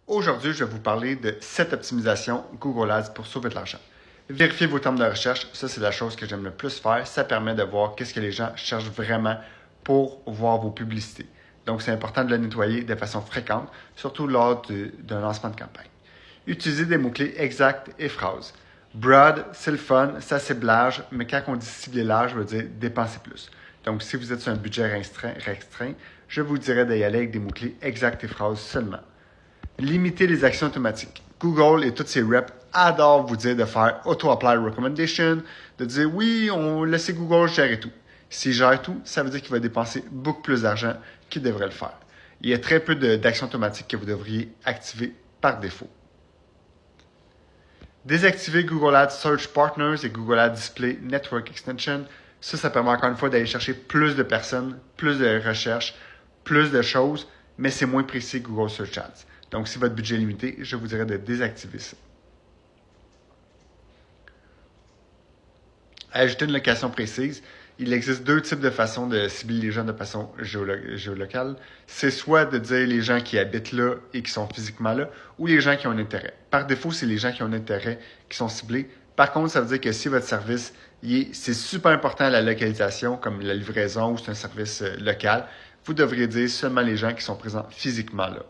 Aujourd'hui, je vais vous parler de 7 optimisations Google Ads pour sauver de l'argent. Vérifiez vos termes de recherche, ça c'est la chose que j'aime le plus faire. Ça permet de voir qu'est-ce que les gens cherchent vraiment pour voir vos publicités. Donc c'est important de le nettoyer de façon fréquente, surtout lors d'un lancement de campagne. Utilisez des mots-clés exacts et phrases. Broad, c'est le fun, ça ciblage, mais quand on dit cibler large, je veux dire dépenser plus. Donc si vous êtes sur un budget restreint, je vous dirais d'y aller avec des mots-clés exacts et phrases seulement. Limitez les actions automatiques. Google et tous ses reps adorent vous dire de faire auto-apply recommendation, de dire oui, on laisse Google gérer tout. S'il gère tout, ça veut dire qu'il va dépenser beaucoup plus d'argent qu'il devrait le faire. Il y a très peu d'actions automatiques que vous devriez activer par défaut. Désactiver Google Ads Search Partners et Google Ads Display Network Extension. Ça permet encore une fois d'aller chercher plus de personnes, plus de recherches, plus de choses, mais c'est moins précis que Google Search Ads. Donc, si votre budget est limité, je vous dirais de désactiver ça. Ajouter une location précise. Il existe deux types de façons de cibler les gens de façon géolocale. C'est soit de dire les gens qui habitent là et qui sont physiquement là, ou les gens qui ont un intérêt. Par défaut, c'est les gens qui ont un intérêt qui sont ciblés. Par contre, ça veut dire que si votre service, c'est super important la localisation, comme la livraison ou c'est un service local, vous devriez dire seulement les gens qui sont présents physiquement là.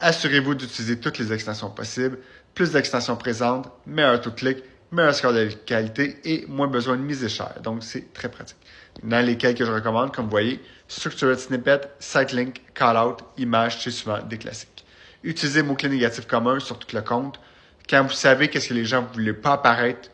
Assurez-vous d'utiliser toutes les extensions possibles. Plus d'extensions présentes, meilleur taux de clic, meilleur score de qualité et moins besoin de miser cher. Donc, c'est très pratique. Dans lesquels que je recommande, comme vous voyez, Structured Snippet, Sitelink, Callout, Image, c'est souvent des classiques. Utilisez mots-clés négatifs communs sur tout le compte. Quand vous savez qu'est-ce que les gens ne voulaient pas apparaître,